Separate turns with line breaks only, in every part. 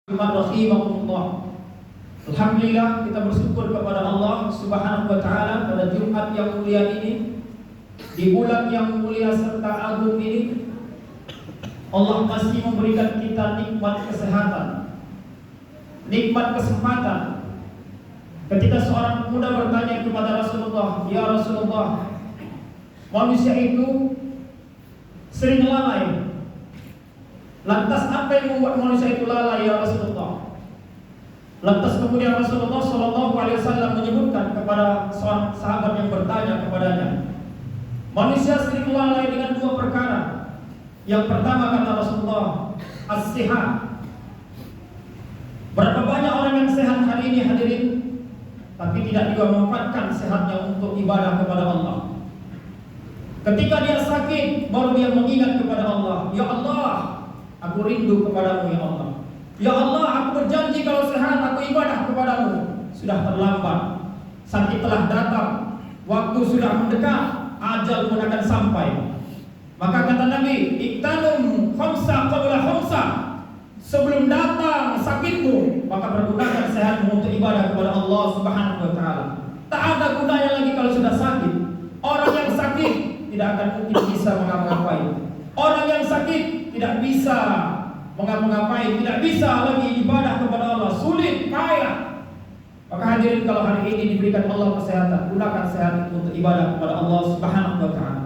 Rahimahullah. Alhamdulillah, kita bersyukur kepada Allah Subhanahu wa taala pada Jumat yang mulia ini, di bulan yang mulia serta agung ini. Allah masih memberikan kita nikmat kesehatan, nikmat kesempatan. Ketika seorang pemuda bertanya kepada Rasulullah, "Ya Rasulullah, manusia itu sering lalai. Lantas apa yang membuat manusia itu lalai ya Rasulullah?" Lantas kemudian Rasulullah SAW menyebutkan kepada seorang sahabat yang bertanya kepadanya, manusia sering lalai dengan dua perkara. Yang pertama kata Rasulullah, as-sihat. Berapa banyak orang yang sehat hari ini hadirin, tapi tidak juga memanfaatkan sehatnya untuk ibadah kepada Allah. Ketika dia sakit, baru dia mengingat kepada Allah, "Ya Allah, aku rindu kepadamu ya Allah. Ya Allah, aku berjanji kalau sehat aku ibadah kepadamu." Sudah terlambat. Sakit telah datang, waktu sudah mendekat, ajal pun akan sampai. Maka kata Nabi, "Iktanum khamsa qabla khamsa." Sebelum datang sakitmu, maka pergunakan sehatmu untuk ibadah kepada Allah Subhanahu wa taala. Tak ada gunanya lagi kalau sudah sakit. Orang yang sakit tidak akan mungkin bisa mengapa-ngapain. Orang yang sakit tidak bisa mengapa-ngapain, tidak bisa lagi ibadah kepada Allah, sulit, payah. Maka hadirin, kalau hari ini diberikan Allah kesehatan, gunakan sehat untuk ibadah kepada Allah Subhanahu wa taala.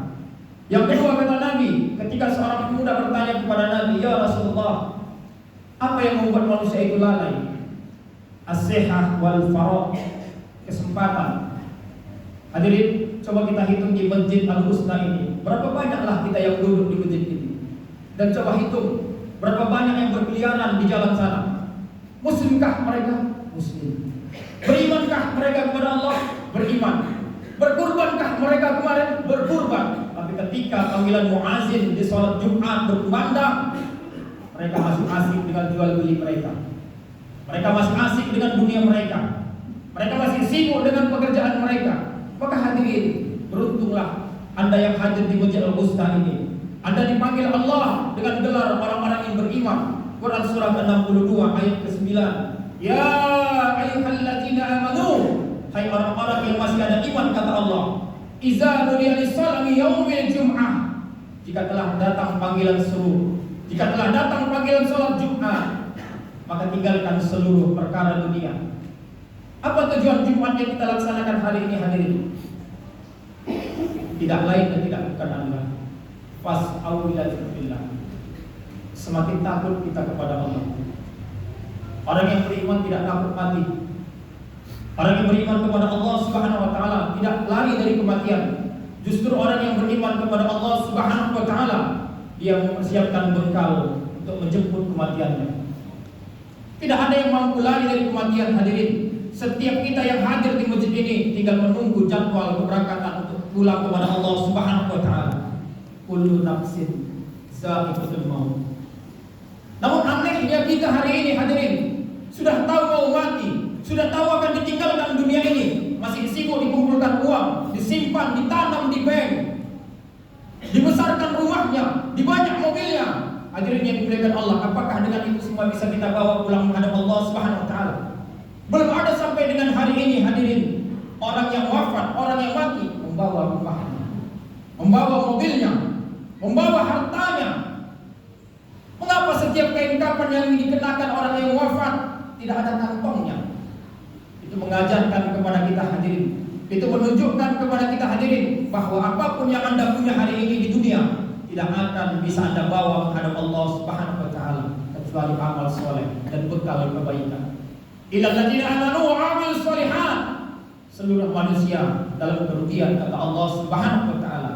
Yang kedua kata Nabi, ketika seorang pemuda bertanya kepada Nabi, "Ya Rasulullah, apa yang membuat manusia itu lalai?" As-sihah wal faragh, kesempatan. Hadirin, coba kita hitung di Masjid Al-Husna ini, berapa banyaklah kita yang duduk di masjid ini? Dan coba hitung berapa banyak yang berkeliaran di jalan sana. Muslimkah mereka? Muslim. Berimankah mereka kepada Allah? Beriman. Berkurbankah mereka kemarin? Berkurban. Tapi ketika panggilan muazin di sholat Jumat berkumandang, mereka masih asik dengan jual beli mereka. Mereka masih asik dengan dunia mereka. Mereka masih sibuk dengan pekerjaan mereka. Maka hadirin, beruntunglah Anda yang hadir di Masjid Al-Husna ini. Anda dipanggil Allah dengan gelar orang-orang yang beriman. Quran surah ke-62 ayat ke-9. Ya ayyuhalladzina amanu, hai orang-orang yang masih ada iman, kata Allah, iza nudiya lis-salati yaumil jum'ah, jika telah datang panggilan seru, jika telah datang panggilan salat Jumat, maka tinggalkan seluruh perkara dunia. Apa tujuan Jumat yang kita laksanakan hari ini hadirin? Tidak lain dan tidak bukan adalah fas'au ila dzikrillah. Semakin takut kita kepada Allah. Orang yang beriman tidak takut mati. Orang yang beriman kepada Allah Subhanahu wa taala tidak lari dari kematian. Justru orang yang beriman kepada Allah Subhanahu wa taala, dia mempersiapkan bekal untuk menjemput kematiannya. Tidak ada yang mampu lari dari kematian hadirin. Setiap kita yang hadir di masjid ini tinggal menunggu jadwal keberangkatan untuk pulang kepada Allah Subhanahu wa taala. Kullu nafsin za'iqatul maut. Namun anehnya kita hari ini hadirin, sudah tahu mau mati, sudah tahu akan ditinggalkan dunia ini, masih sibuk dikumpulkan uang, disimpan, ditanam di bank, dibesarkan rumahnya, dibanyak mobilnya. Hadirin yang dimuliakan Allah, apakah dengan itu semua bisa kita bawa pulang menghadap Allah Subhanahu wa taala? Belum ada sampai dengan hari ini hadirin, orang yang wafat, orang yang mati membawa rumahnya, membawa mobilnya, membawa hartanya. Mengapa setiap kain kapan yang dikenakan orang yang wafat tidak ada kantongnya? Itu mengajarkan kepada kita hadirin, itu menunjukkan kepada kita hadirin bahwa apapun yang Anda punya hari ini di dunia tidak akan bisa Anda bawa menghadap Allah Subhanahu wa taala kecuali amal soleh dan bekal kebaikan. Illal ladzina amanu wa 'amilus shalihat. Seluruh manusia dalam kerugian kata Allah Subhanahu wa taala.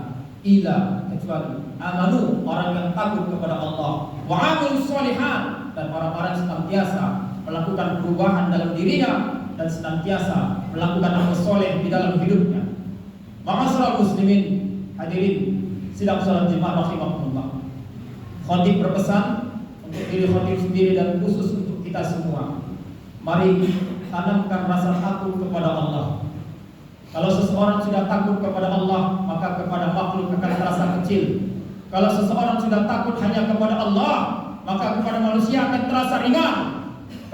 Illa, kecuali amanu, orang yang takut kepada Allah, wa 'amilus shalihat, dan orang-orang senantiasa melakukan perubahan dalam dirinya dan senantiasa melakukan amal soleh di dalam hidupnya. Ma'asyiral muslimin, hadirin sidang salat Jumat rahimakumullah. Khatib berpesan untuk diri khatib sendiri dan khusus untuk kita semua. Mari tanamkan rasa takut kepada Allah. Kalau seseorang sudah takut kepada Allah, maka kepada makhluk akan terasa kecil. Kalau seseorang sudah takut hanya kepada Allah, maka kepada manusia akan terasa ringan.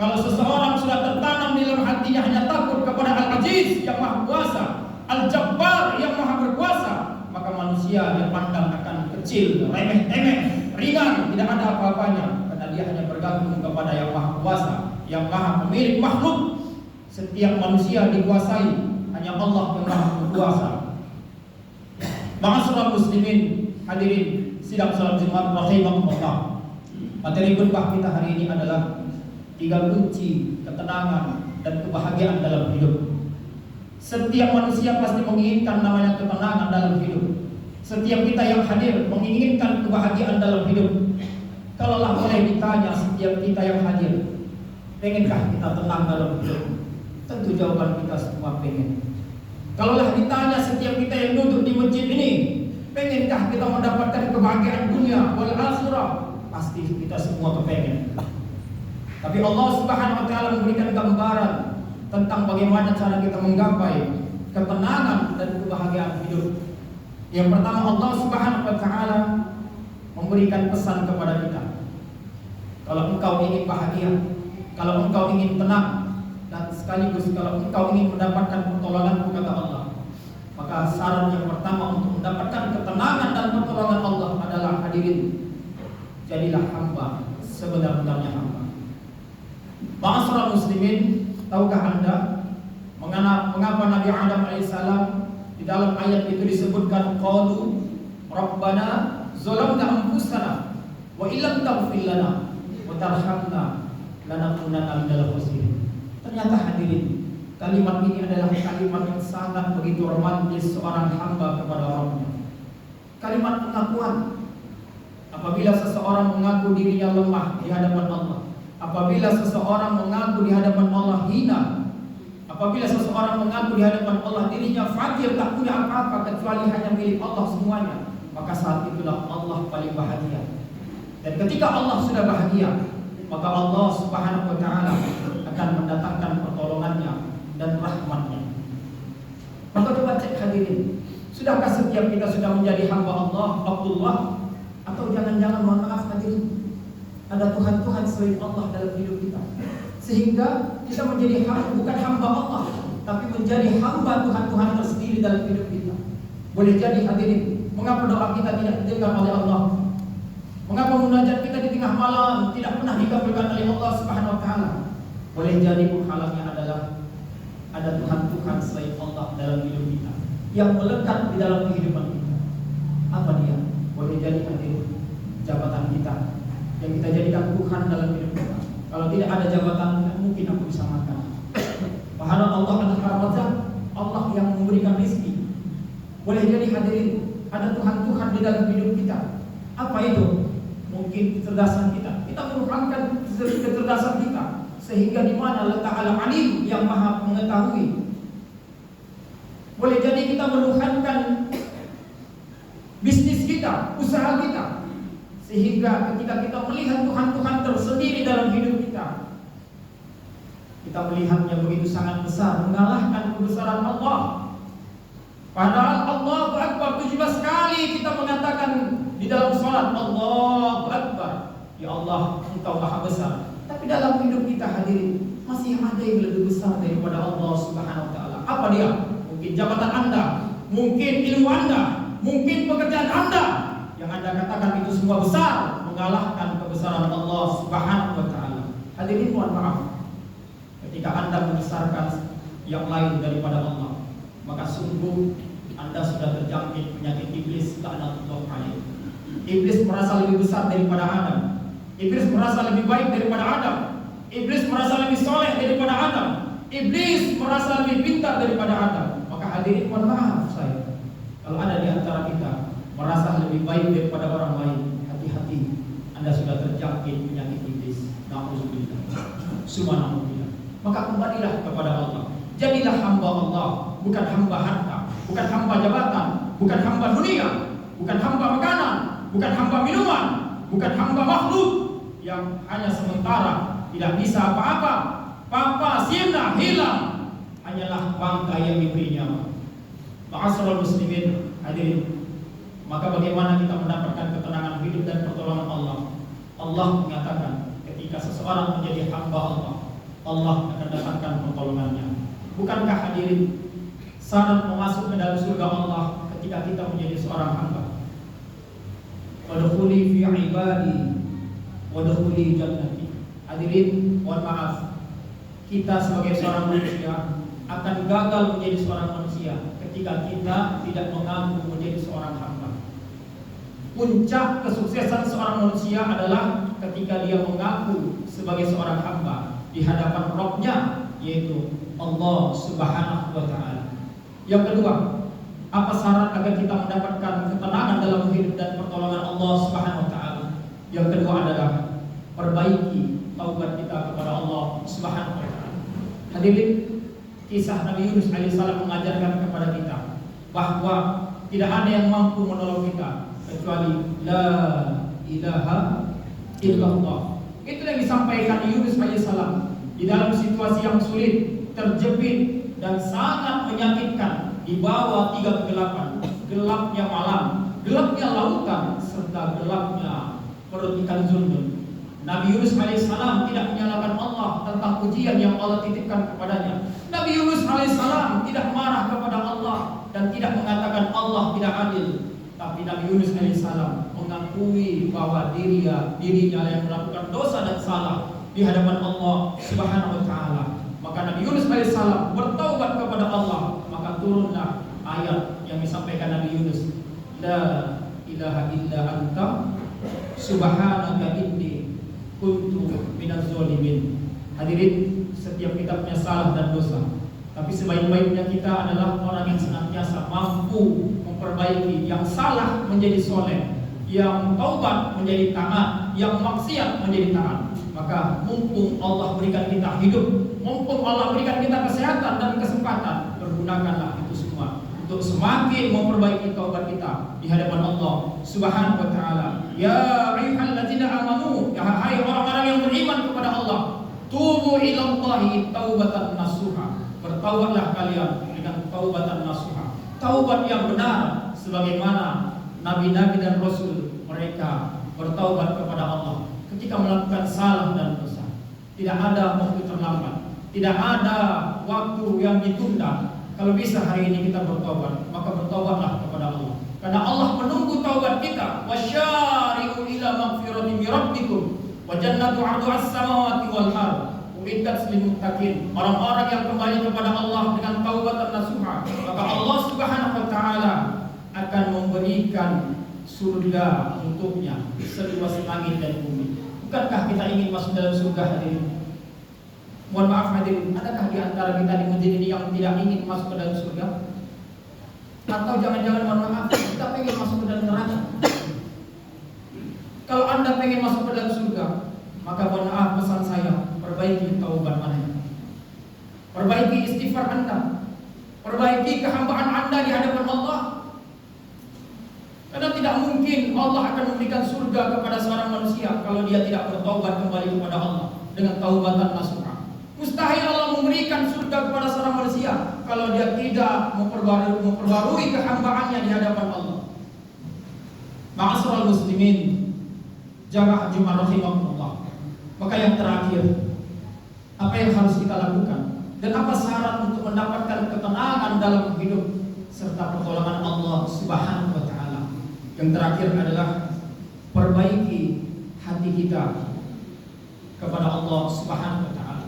Kalau seseorang sudah tertanam di dalam hatinya hanya takut kepada Al-Aziz yang Maha Kuasa, Al-Jabbar yang Maha Berkuasa, maka manusia dia pandang akan kecil, remeh-temeh, ringan, tidak ada apa-apanya, karena dia hanya bergantung kepada yang Maha Kuasa, yang Maha Pemilik makhluk. Setiap manusia dikuasai hanya Allah yang Maha Berkuasa. Ma'asyiral muslimin, hadirin sidang salat Jumat rahimakumullah. Materi khutbah kita hari ini adalah 3 kunci ketenangan dan kebahagiaan dalam hidup. Setiap manusia pasti menginginkan namanya ketenangan dalam hidup. Setiap kita yang hadir menginginkan kebahagiaan dalam hidup. Kalaulah boleh ditanya setiap kita yang hadir, pengenkah kita tenang dalam hidup? Tentu jawaban kita semua pengen. Kalaulah ditanya setiap kita yang duduk di masjid ini, pengenkah kita mendapatkan kebahagiaan dunia wal akhirah? Pasti kita semua kepengen. Tapi Allah Subhanahu wa taala memberikan gambaran tentang bagaimana cara kita menggapai ketenangan dan kebahagiaan hidup. Yang pertama, Allah Subhanahu wa taala memberikan pesan kepada kita. Kalau engkau ingin bahagia, kalau engkau ingin tenang, dan sekaligus kalau engkau ingin mendapatkan pertolongan kata Allah, maka syarat yang pertama untuk mendapatkan ketenangan dan pertolongan Allah adalah hadirin, jadilah hamba sebenar-benarnya hamba. Ma'asyiral muslimin, tahukah Anda mengapa Nabi Adam alaihissalam di dalam ayat itu disebutkan qalu rabbana zalamna anfusana wa illam taghfir lana wa tarhamna lanakunanna minal khasirin. Ternyata hadirin, kalimat ini adalah kalimat yang sangat begitu romantis seorang hamba kepada Rabbnya. Kalimat pengakuan. Apabila seseorang mengaku dirinya lemah di hadapan Allah, apabila seseorang mengaku di hadapan Allah hina, apabila seseorang mengaku di hadapan Allah dirinya fakir, tak punya apa-apa kecuali hanya milik Allah semuanya, maka saat itulah Allah paling bahagia. Dan ketika Allah sudah bahagia, maka Allah Subhanahu wa taala akan mendatangkan pertolongannya dan rahmatnya. Maka coba cek hadirin, sudahkah setiap kita sudah menjadi hamba Allah, Abdullah, atau jangan-jangan mohon maaf hadirin, ada Tuhan-Tuhan selain Allah dalam hidup kita, sehingga kita menjadi bukan hamba Allah, tapi menjadi hamba Tuhan-Tuhan tersendiri dalam hidup kita. Boleh jadi hadirin, mengapa doa kita tidak didengar oleh Allah? Mengapa munajat kita di tengah malam tidak pernah dikabulkan oleh Allah Subhanahu wa taala? Boleh jadi penghalangnya adalah ada Tuhan-Tuhan selain Allah dalam hidup kita yang melekat di dalam kehidupan kita. Apa dia? Boleh jadi hadirin, jabatan kita yang kita jadikan Tuhan dalam hidup kita. Kalau tidak ada jabatan, tidak mungkin aku bisa makan. Pahala Allah adalah Razzaq, Allah yang memberikan rezeki. Boleh jadi hadirin, ada Tuhan-Tuhan di dalam hidup kita. Apa itu? Mungkin kecerdasan kita. Kita merupakan kecerdasan kita, sehingga di mana letak Al-Alim yang Maha mengetahui. Boleh jadi kita menuhankan bisnis kita, usaha kita, sehingga ketika kita melihat Tuhan-Tuhan tersendiri dalam hidup kita, kita melihatnya begitu sangat besar, mengalahkan kebesaran Allah. Padahal Allahu Akbar 17 kali kita mengatakan di dalam salat, Allahu Akbar, ya Allah, Engkau Maha Besar. Tapi dalam hidup kita hadirin, masih ada yang lebih besar daripada Allah Subhanahu wa taala. Apa dia? Mungkin jabatan Anda, mungkin ilmu Anda, mungkin pekerjaan Anda, yang Anda katakan itu semua besar, mengalahkan kebesaran Allah Subhanahu wa taala. Hadirin mohon maaf, ketika Anda membesarkan yang lain daripada Allah, maka sungguh Anda sudah terjangkit penyakit iblis, laknatullah alaih. Iblis merasa lebih besar daripada Adam. Iblis merasa lebih baik daripada Adam. Iblis merasa lebih soleh daripada Adam. Iblis merasa lebih pintar daripada Adam. Maka hadirin mohon maaf saya, kalau ada di antara kita merasa lebih baik daripada orang lain, hati-hati, Anda sudah terjangkit penyakit iblis. Na'udzubillah. Subhanallah. Maka kembalilah kepada Allah. Jadilah hamba Allah, bukan hamba harta, bukan hamba jabatan, bukan hamba dunia, bukan hamba makanan, bukan hamba minuman, bukan hamba makhluk yang hanya sementara, tidak bisa apa-apa, papa sirna hilang, hanyalah bangkai yang diberi nyawa. Ma'asyiral muslimin, hadirin, maka bagaimana kita mendapatkan ketenangan hidup dan pertolongan Allah? Allah mengatakan ketika seseorang menjadi hamba Allah, Allah akan datangkan pertolongannya. Bukankah hadirin syarat masuk ke dalam surga Allah ketika kita menjadi seorang hamba? Wadkhuli fi ibadi wadkhuli jannati. Hadirin, mohon maaf, kita sebagai seorang manusia akan gagal menjadi seorang manusia ketika kita tidak mengaku menjadi seorang hamba. Puncak kesuksesan seorang manusia adalah ketika dia mengaku sebagai seorang hamba di hadapan Rabb-Nya, yaitu Allah Subhanahu wa taala. Yang kedua, apa syarat agar kita mendapatkan ketenangan dalam hidup dan pertolongan Allah Subhanahu wa taala? Yang kedua adalah perbaiki taubat kita kepada Allah Subhanahu wa taala. Hadirin, kisah Nabi Yunus alaihissalam mengajarkan kepada kita bahwa tidak ada yang mampu menolong kita kecuali la ilaha illallah. Itu yang disampaikan Yunus alaihissalam di dalam situasi yang sulit, terjepit dan sangat menyakitkan di bawah 3 kegelapan, gelapnya malam, gelapnya lautan, serta gelapnya perut ikan Zulmun. Nabi Yunus alaihissalam tidak menyalahkan Allah tentang ujian yang Allah titipkan kepadanya. Nabi Yunus alaihissalam tidak marah kepada Allah dan tidak mengatakan Allah tidak adil. Tapi Nabi Yunus alaihissalam mengakui bahwa dirinya yang melakukan dosa dan salah di hadapan Allah Subhanahu wa taala. Maka Nabi Yunus alaihissalam bertaubat kepada Allah, maka turunlah ayat yang disampaikan Nabi Yunus, la ilaha illa anta subhanaka inni kuntu minaz zalimin. Hadirin, setiap kita punya salah dan dosa, tapi sebaik-baiknya kita adalah orang yang senantiasa mampu memperbaiki, yang salah menjadi soleh, yang taubat menjadi taat, yang maksiat menjadi taat. Maka mumpung Allah berikan kita hidup, mumpung Allah berikan kita kesehatan dan kesempatan, pergunakanlah itu semua untuk semakin memperbaiki taubat kita di hadapan Allah Subhanahu wa taala. Ya ayyuhalladzina amanu, ya hai orang-orang yang beriman kepada Allah, tubu ilallahi taubatan nasuha. Bertaubatlah kalian dengan taubatan nasuha, taubat yang benar sebagaimana nabi-nabi dan rasul mereka bertaubat kepada Allah ketika melakukan salah dan dosa. Tidak ada waktu terlambat, tidak ada waktu yang ditunda. Kalau bisa hari ini kita bertobat, maka bertobatlah kepada Allah, karena Allah menunggu taubat kita. Wasyari'u ila maghfiratin min rabbikum wa jannatu 'arduha as-samawati wal ardh uiddat lil muttaqin. Orang-orang yang kembali kepada Allah dengan taubat dan nasuha, maka Allah Subhanahu wa taala akan memberikan surga untuknya seluas langit dan bumi. Bukankah kita ingin masuk dalam surga, hadirin? Mohon maaf hadirin, adakah di antara kita di masjid ini yang tidak ingin masuk ke dalam surga? Atau jangan-jangan, mohon maaf, kita ingin masuk ke dalam neraka? Kalau Anda ingin masuk ke dalam surga, maka mohon maaf, pesan saya, perbaiki taubat Anda, perbaiki istighfar Anda, perbaiki kehambaan Anda di hadapan Allah. Karena tidak mungkin Allah akan memberikan surga kepada seorang manusia kalau dia tidak bertaubat kembali kepada Allah dengan taubatan nasuha. Mustahil Allah memberikan surga kepada seorang manusia kalau dia tidak memperbarui kehambaannya di hadapan Allah. Ma'asyiral muslimin, jamaah Jumat rahimahumullah. Maka yang terakhir, apa yang harus kita lakukan dan apa syarat untuk mendapatkan ketenangan dalam hidup serta pertolongan Allah Subhanahu wa taala? Yang terakhir adalah perbaiki hati kita kepada Allah Subhanahu wa taala.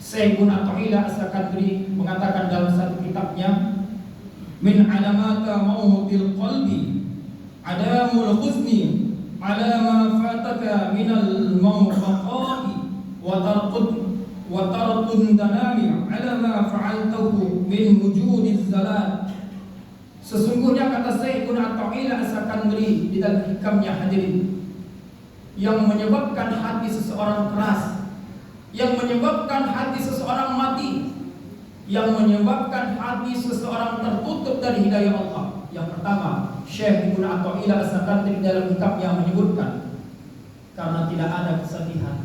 Syekh Ibnu Athaillah As-Sakandari mengatakan dalam satu kitabnya, min alamata mautil qalbi adamul huzni ala ma fataka minal mawqati wa tarqun tanami ala ma fa'altahu min wujudiz zalat. Sesungguhnya, kata Syekh Ibnu Athaillah As-Sakandari di dalam hikamnya, hadirin, yang menyebabkan hati seseorang keras, yang menyebabkan hati seseorang mati, yang menyebabkan hati seseorang tertutup dari hidayah Allah. Yang pertama, Syekh Ibnu Athaillah As-Sakandari dalam hikamnya menyebutkan, karena tidak ada kesedihan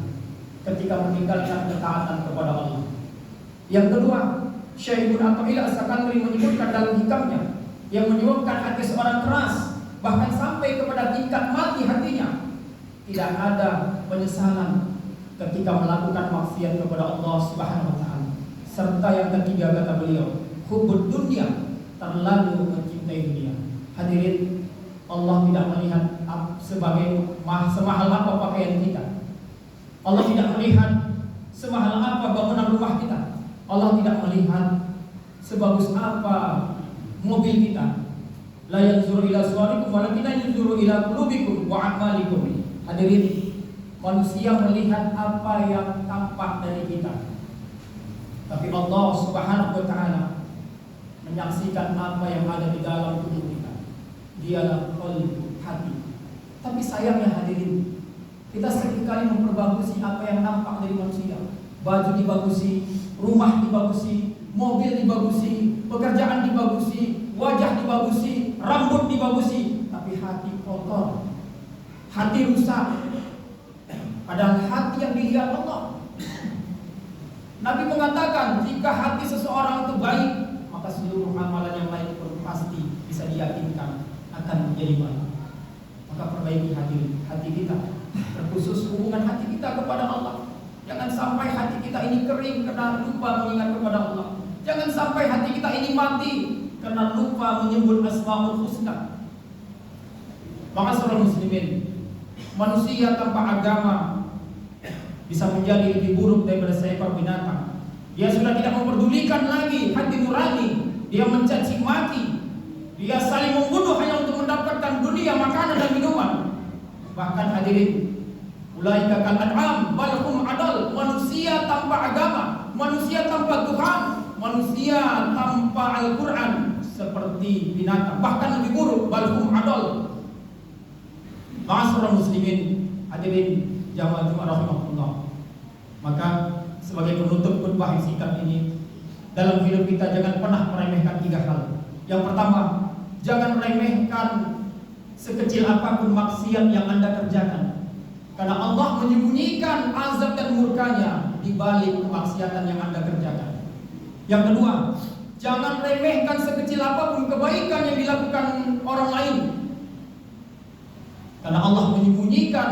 ketika meninggalkan ketaatan kepada Allah. Yang kedua, Syekh Ibnu Athaillah As-Sakandari menyebutkan dalam hikamnya, yang menyebabkan hati seorang keras, bahkan sampai kepada tingkat mati hatinya, tidak ada penyesalan ketika melakukan maksiat kepada Allah Subhanahu wa taala. Serta yang ketiga kata beliau, hubbud dunya, terlalu mencintai dunia. Hadirin, Allah tidak melihat semahal apa pakaian kita. Allah tidak melihat semahal apa bangunan rumah kita. Allah tidak melihat sebagus apa mobil kita. La yanzuru ila suwarikum walakin yanzuru ila qulubikum wa a'malikum. Hadirin, manusia melihat apa yang tampak dari kita, tapi Allah Subhanahu wa taala menyaksikan apa yang ada di dalam tubuh kita. Dialah qalbu, hati. Tapi sayangnya hadirin, kita seringkali memperbagusi apa yang nampak dari manusia. Baju dibagusi, rumah dibagusi, mobil dibagusi, pekerjaan dibagusi, wajah dibagusi, rambut dibagusi, tapi hati kotor, hati rusak. Padahal hati yang dilihat Allah. Nabi mengatakan, jika hati seseorang itu baik, maka seluruh amalan yang lain pun pasti bisa diyakinkan akan menjadi baik. Maka perbaiki hati kita, terkhusus hubungan hati kita kepada Allah. Jangan sampai hati kita ini kering karena lupa mengingat kepada Allah. Jangan sampai hati kita ini mati karena lupa menyebut Asmaul Husna. Maka seorang muslimin, manusia tanpa agama bisa menjadi lebih buruk daripada seekor binatang. Dia sudah tidak memperdulikan lagi hati nurani. Dia mencaci maki. Dia saling membunuh hanya untuk mendapatkan dunia, makanan dan minuman. Bahkan hadirin, ulaika kal an'am bal hum adal. Manusia tanpa agama, manusia tanpa Tuhan, manusia tanpa Al-Quran seperti binatang, bahkan lebih buruk, bal hum adal. Ma'asyiral muslimin, hadirin jamaah Jumat rahimahullah. Maka sebagai penutup khutbah yang singkat ini, dalam hidup kita jangan pernah meremehkan 3 hal. Yang pertama, jangan remehkan sekecil apapun maksiat yang Anda kerjakan, karena Allah menyembunyikan azab dan murkanya di balik kemaksiatan yang Anda kerjakan. Yang kedua, jangan remehkan sekecil apapun kebaikan yang dilakukan orang lain, karena Allah menyembunyikan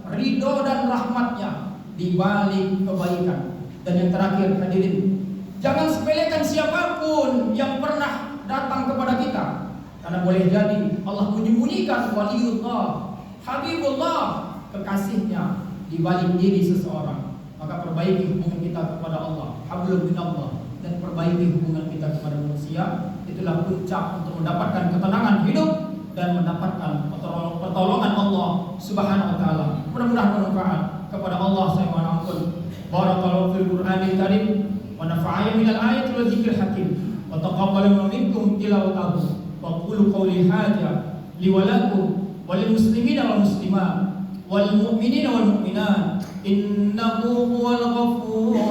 ridho dan rahmatnya di balik kebaikan. Dan yang terakhir hadirin, jangan sepelekan siapapun yang pernah datang kepada kita, karena boleh jadi Allah menyembunyikan waliullah, habibullah, kekasihnya di balik diri seseorang. Maka perbaiki hubungan kita kepada Allah, hablum minallah, dan perbaiki hubungan kita kepada manusia. Itulah puncak untuk mendapatkan ketenangan hidup dan mendapatkan pertolongan Allah Subhanahu wa taala. Mudah-mudahan bermanfaat. Kepada Allah saya mohon ampun. Barakallahu fil Qur'anil Karim wa nafa'ani minal ayati wa dzikril hakim wa taqabbala minkum tilawatahu wa qulu qawli hadza li wa lakum wa lil muslimina wal muslimat wal mu'minina wal mu'minat innahu huwal ghafurur